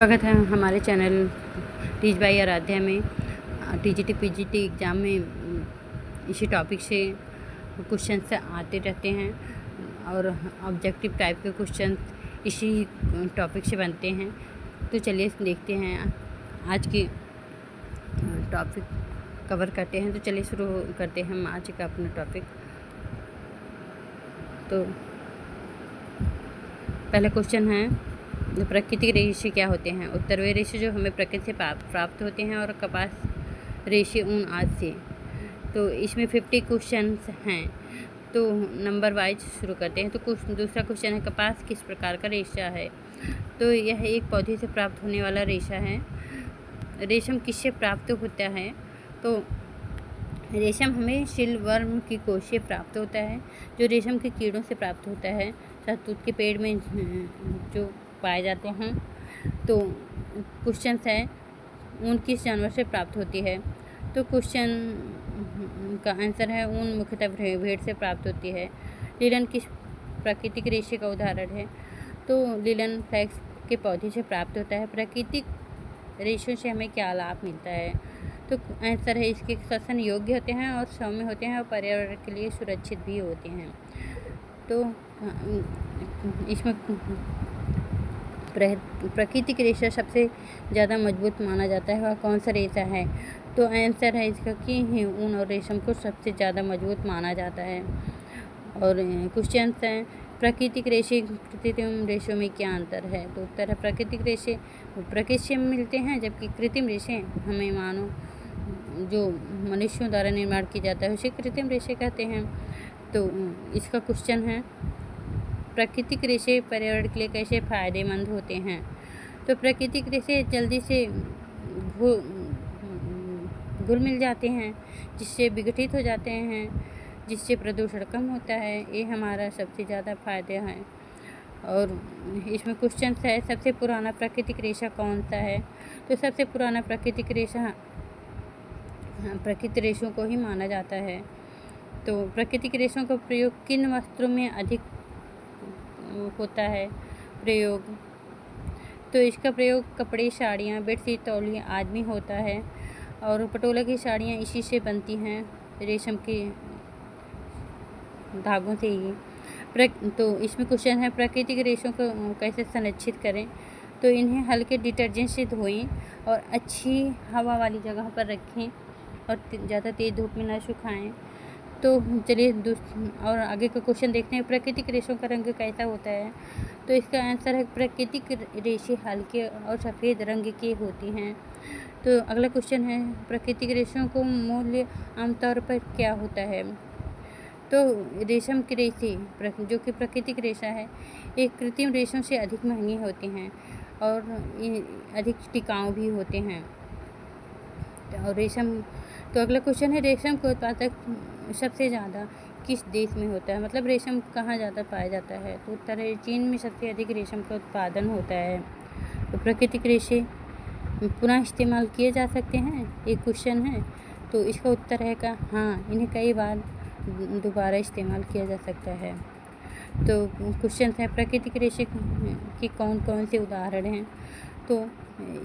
स्वागत है हमारे चैनल टीच बाई आराध्या में। टीजीटी पीजीटी एग्ज़ाम में इसी टॉपिक से क्वेश्चन आते रहते हैं और ऑब्जेक्टिव टाइप के क्वेश्चन इसी टॉपिक से बनते हैं। तो चलिए देखते हैं, आज की टॉपिक कवर करते हैं। तो चलिए शुरू करते हैं हम आज का अपना टॉपिक। तो पहला क्वेश्चन है, प्राकृतिक रेशे क्या होते हैं। उत्तर वे रेशे जो हमें प्रकृति से प्राप्त होते हैं और कपास रेशे ऊन आदि से। तो इसमें 50 क्वेश्चन हैं, तो नंबर वाइज शुरू करते हैं। तो दूसरा क्वेश्चन है, कपास किस प्रकार का रेशा है। तो यह एक पौधे से प्राप्त होने वाला रेशा है। रेशम किससे प्राप्त होता है। तो रेशम हमें सिल्कवर्म की कोश से प्राप्त होता है, जो रेशम के कीड़ों से प्राप्त होता है। शहतूत के पेड़ में जो पाए जाते हैं। तो क्वेश्चन है, ऊन किस जानवर से प्राप्त होती है। तो क्वेश्चन का आंसर है, ऊन मुख्यतः भेड़ से प्राप्त होती है। लिनन किस प्राकृतिक रेशे का उदाहरण है। तो लिनन फ्लैक्स के पौधे से प्राप्त होता है। प्राकृतिक रेशों से हमें क्या लाभ मिलता है। तो आंसर है, इसके श्वसन योग्य होते हैं और सौम्य होते हैं और पर्यावरण के लिए सुरक्षित भी होते हैं। तो इसमें प्राकृतिक रेशा सबसे ज़्यादा मजबूत माना जाता है, वह कौन सा रेशा है। तो आंसर है इसका कि ऊन और रेशम को सबसे ज़्यादा मजबूत माना जाता है। और क्वेश्चन हैं, प्राकृतिक रेशे कृत्रिम रेशों में क्या अंतर है। तो उत्तर है, प्राकृतिक रेशे प्रकृति से मिलते हैं, जबकि कृत्रिम रेशे हमें मानो जो मनुष्यों द्वारा निर्माण किया जाता है उसे कृत्रिम रेशे कहते हैं। तो इसका क्वेश्चन है, प्राकृतिक रेशे पर्यावरण के लिए कैसे फ़ायदेमंद होते हैं। तो प्राकृतिक रेशे जल्दी से घुल मिल जाते हैं, जिससे विघटित हो जाते हैं, जिससे प्रदूषण कम होता है। ये हमारा सबसे ज़्यादा फ़ायदा है। और इसमें क्वेश्चन है, सबसे पुराना प्राकृतिक रेशा कौन सा है। तो सबसे पुराना प्राकृतिक रेशा प्राकृतिक रेशों को ही माना जाता है। तो प्राकृतिक रेशों का प्रयोग किन वस्त्रों में अधिक होता है प्रयोग। तो इसका प्रयोग कपड़े, साड़ियाँ, बेडशीट, तौलिया आदि में होता है। और पटोला की साड़ियाँ इसी से बनती हैं, रेशम के धागों से ही। तो इसमें क्वेश्चन है, प्राकृतिक रेशों को कैसे संरक्षित करें। तो इन्हें हल्के डिटर्जेंट से धोएं और अच्छी हवा वाली जगह पर रखें और ज़्यादा तेज़ धूप में ना सुखाएं। तो चलिए और आगे का क्वेश्चन देखते हैं, प्राकृतिक रेशों का रंग कैसा होता है। तो इसका आंसर है, प्राकृतिक रेशे हल्के और सफ़ेद रंग के होती हैं। तो अगला क्वेश्चन है, प्राकृतिक रेशों को मूल्य आमतौर पर क्या होता है। तो रेशम के रेशे जो कि प्राकृतिक रेशा है, एक कृत्रिम रेशों से अधिक महंगे होते हैं और अधिक टिकाऊ भी होते हैं। और रेशम तो अगला क्वेश्चन है, रेशम का उत्पादक सबसे ज़्यादा किस देश में होता है। मतलब रेशम कहाँ ज़्यादा पाया जाता है। तो उत्तर है, चीन में सबसे अधिक रेशम का उत्पादन होता है। तो प्राकृतिक रेशे पुनः इस्तेमाल किए जा सकते हैं, एक क्वेश्चन है। तो इसका उत्तर है का हाँ, इन्हें कई बार दोबारा इस्तेमाल किया जा सकता है। तो क्वेश्चन है, प्राकृतिक रेशे के कौन कौन से उदाहरण हैं। तो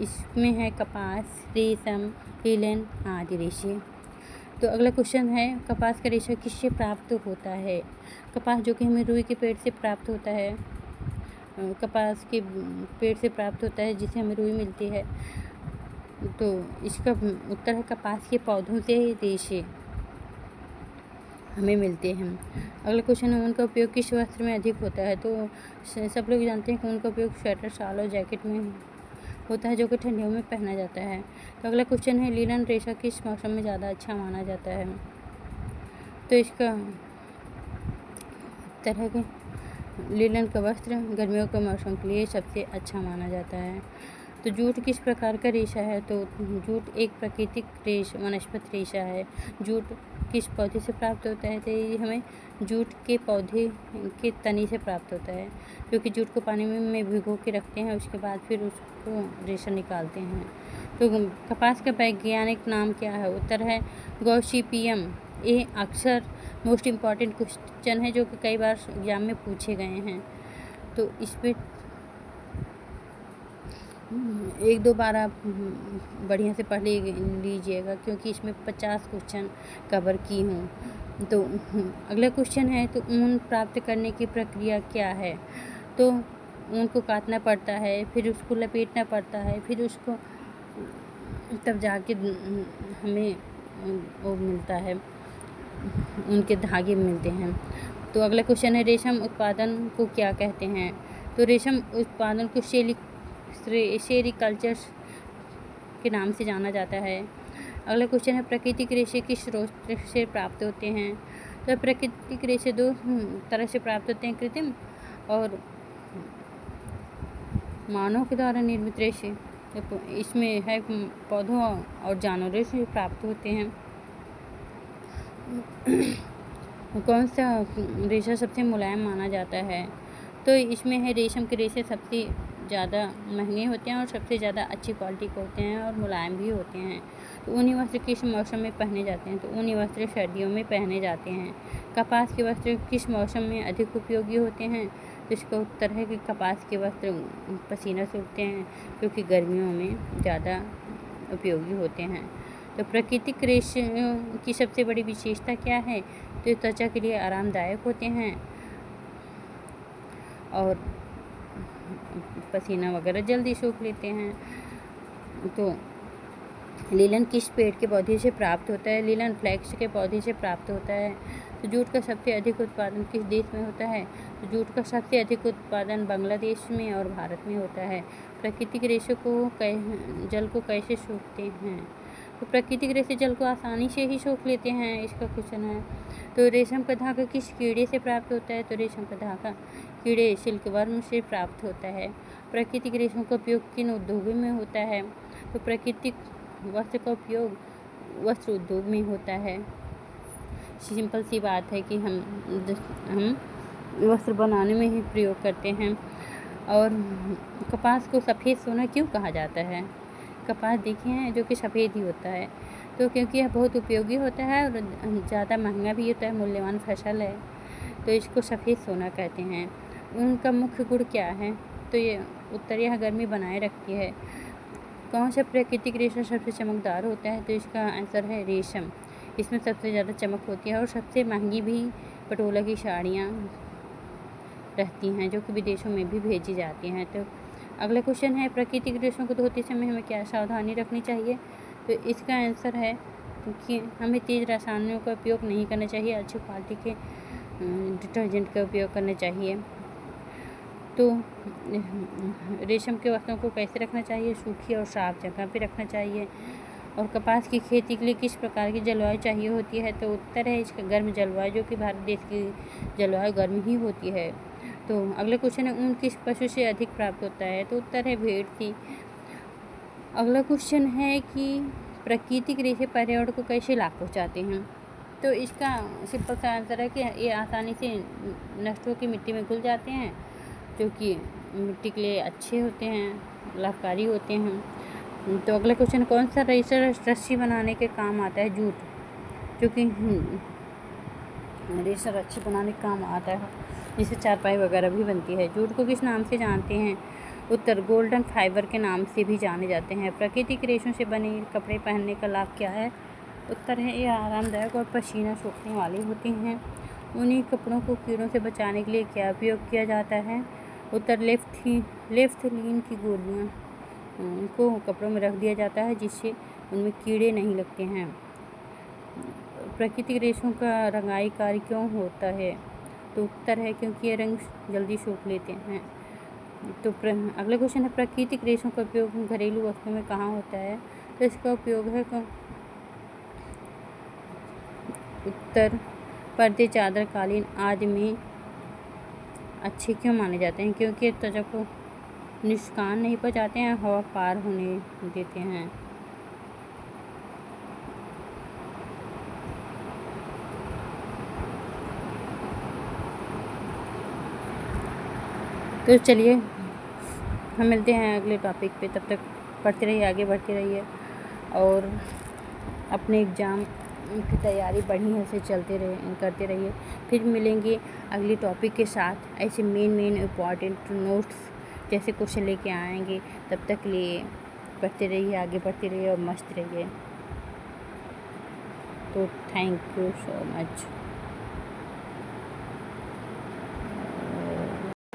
इसमें है कपास, रेशम, लिनन आदि रेशे। तो अगला क्वेश्चन है, कपास का रेशा किससे प्राप्त होता है। कपास जो कि हमें रुई के पेड़ से प्राप्त होता है, कपास के पेड़ से प्राप्त होता है, जिसे हमें रुई मिलती है। तो इसका उत्तर है, कपास के पौधों से रेशे हमें मिलते हैं। अगला क्वेश्चन है, उनका उपयोग किस वस्त्र में अधिक होता है। तो सब लोग जानते हैं कि उनका उपयोग स्वेटर, शाल और जैकेट में होता है, जो कि ठंडियों में पहना जाता है। तो अगला क्वेश्चन है, लिनन रेशा किस मौसम में ज़्यादा अच्छा माना जाता है। तो इसका उत्तर है कि लिनन का वस्त्र गर्मियों के मौसम के लिए सबसे अच्छा माना जाता है। तो जूट किस प्रकार का रेशा है। तो जूट एक प्राकृतिक वनस्पति रेशा है। जूट किस पौधे से प्राप्त होता है। तो ये हमें जूट के पौधे के तने से प्राप्त होता है, क्योंकि जूट को पानी में भिगो के रखते हैं, उसके बाद फिर उसको रेशा निकालते हैं। तो कपास का वैज्ञानिक नाम क्या है। उत्तर है, गॉसिपियम। ये अक्सर मोस्ट इम्पॉर्टेंट क्वेश्चन है, जो कि कई बार एग्जाम में पूछे गए हैं। तो इस पर एक दो बार आप बढ़िया से पढ़ लीजिएगा, क्योंकि इसमें 50 क्वेश्चन कवर की हूँ। तो अगला क्वेश्चन है, तो ऊन प्राप्त करने की प्रक्रिया क्या है? तो ऊन को काटना पड़ता है, फिर उसको लपेटना पड़ता है, फिर उसको तब जाके हमें वो मिलता है, उनके धागे मिलते हैं। तो अगला क्वेश्चन है, रेशम उत्पादन को क्या कहते हैं? तो रेशम उत्पादन को सेरीकल्चर के नाम से जाना जाता है। अगला क्वेश्चन है, प्राकृतिक रेशे किस स्रोत से प्राप्त होते हैं? तो प्राकृतिक रेशे दो तरह से प्राप्त होते हैं, कृत्रिम और मानव के द्वारा निर्मित रेशे। इसमें है पौधों और जानवरों से प्राप्त होते हैं। कौन सा रेशा सबसे मुलायम माना जाता है? तो इसमें है रेशम के रेशे सबसे ज़्यादा महंगे होते हैं और सबसे ज़्यादा अच्छी क्वालिटी के होते हैं और मुलायम भी होते हैं। तो ऊनी वस्त्र किस मौसम में पहने जाते हैं? तो ऊनी वस्त्र सर्दियों में पहने जाते हैं। कपास के वस्त्र किस मौसम में अधिक उपयोगी होते हैं? तो इसका उत्तर है कि कपास के वस्त्र पसीना सूखते हैं, क्योंकि गर्मियों में ज़्यादा उपयोगी होते हैं। तो प्राकृतिक रेशों की सबसे बड़ी विशेषता क्या है? तो त्वचा के लिए आरामदायक होते हैं और पसीना वगैरह जल्दी सूख लेते हैं। तो लीलन किस पेड़ के पौधे से प्राप्त होता है? लीलन फ्लैक्स के पौधे से प्राप्त होता है। तो जूट का सबसे अधिक उत्पादन किस देश में होता है? तो जूट का सबसे अधिक उत्पादन बांग्लादेश में और भारत में होता है। प्राकृतिक रेशे को जल को कैसे सोखते हैं? तो प्राकृतिक रेशे जल को आसानी से ही सोख लेते हैं, इसका क्वेश्चन है। तो रेशम का धागा किस कीड़े से प्राप्त होता है? तो रेशम का धागा कीड़े सिल्कवर्म से प्राप्त होता है। प्राकृतिक रेशों का उपयोग किन उद्योगों में होता है? तो प्राकृतिक वस्त्र का उपयोग वस्त्र उद्योग में होता है। सिंपल सी बात है कि हम वस्त्र बनाने में ही प्रयोग करते हैं। और कपास को सफ़ेद सोना क्यों कहा जाता है? कपास देखे हैं जो कि सफ़ेद ही होता है, तो क्योंकि यह बहुत उपयोगी होता है और ज़्यादा महंगा भी होता है, मूल्यवान फसल है, तो इसको सफ़ेद सोना कहते हैं। उनका मुख्य गुण क्या है? तो ये उत्तर यह गर्मी बनाए रखती है। कौन सा प्राकृतिक रेशा सबसे चमकदार होता है? तो इसका आंसर है रेशम। इसमें सबसे ज़्यादा चमक होती है और सबसे महंगी भी पटोला की साड़ियाँ रहती हैं, जो कि विदेशों में भी भेजी जाती हैं। तो अगला क्वेश्चन है, प्राकृतिक रेशों को धोते समय हमें क्या सावधानी रखनी चाहिए? तो इसका आंसर है कि हमें तेज़ रसायनों का उपयोग नहीं करना चाहिए, अच्छी क्वालिटी के डिटर्जेंट का उपयोग करना चाहिए। तो रेशम के वस्त्रों को कैसे रखना चाहिए? सूखी और साफ जगह पे रखना चाहिए। और कपास की खेती के लिए किस प्रकार की जलवायु चाहिए होती है? तो उत्तर है इसका गर्म जलवायु, जो कि भारत देश की जलवायु गर्म ही होती है। तो अगला क्वेश्चन है, ऊन किस पशु से अधिक प्राप्त होता है? तो उत्तर है भेड़ से। अगला क्वेश्चन है कि प्राकृतिक रेशे पर्यावरण को कैसे लाभ पहुँचाते हैं? तो इसका सिंपल सा आंसर है कि ये आसानी से नष्ट होकर मिट्टी में घुल जाते हैं, जो कि मिट्टी के लिए अच्छे होते हैं, लाभकारी होते हैं। तो अगला क्वेश्चन, कौन सा रेशा रस्सी बनाने के काम आता है? जूट, जो कि रेशा रस्सी बनाने के काम आता है, जिससे चारपाई वगैरह भी बनती है। जूट को किस नाम से जानते हैं? उत्तर गोल्डन फाइबर के नाम से भी जाने जाते हैं। प्राकृतिक रेशों से बने कपड़े पहनने का लाभ क्या है? उत्तर है ये आरामदायक और पसीना सूखने वाले होते हैं। उन्हीं कपड़ों को कीड़ों से बचाने के लिए क्या उपयोग किया जाता है? उत्तर लेफ्थलीन की गोलियां को कपड़ों में रख दिया जाता है, जिससे उनमें कीड़े नहीं लगते हैं। प्राकृतिक रेशों का रंगाई कार्य क्यों होता है? तो उत्तर है क्योंकि ये रंग जल्दी सूख लेते हैं। तो अगला क्वेश्चन है, प्राकृतिक रेशों का उपयोग घरेलू वस्तुओं में कहाँ होता है? तो इसका उपयोग है उत्तर पर्दे, चादर, कालीन आदि में अच्छे क्यों माने जाते हैं? क्योंकि त्वचा को नुकसान नहीं पहुंचाते हैं, हवा पार होने देते हैं। तो चलिए हम मिलते हैं अगले टॉपिक पे, तब तक पढ़ते रहिए, आगे बढ़ते रहिए और अपने एग्ज़ाम की तैयारी बढ़िया से करते रहिए। फिर मिलेंगे अगले टॉपिक के साथ, ऐसे मेन इम्पॉर्टेंट नोट्स जैसे क्वेश्चन लेके आएंगे तब तक लिए पढ़ते रहिए, आगे बढ़ते रहिए और मस्त रहिए। तो थैंक यू सो मच।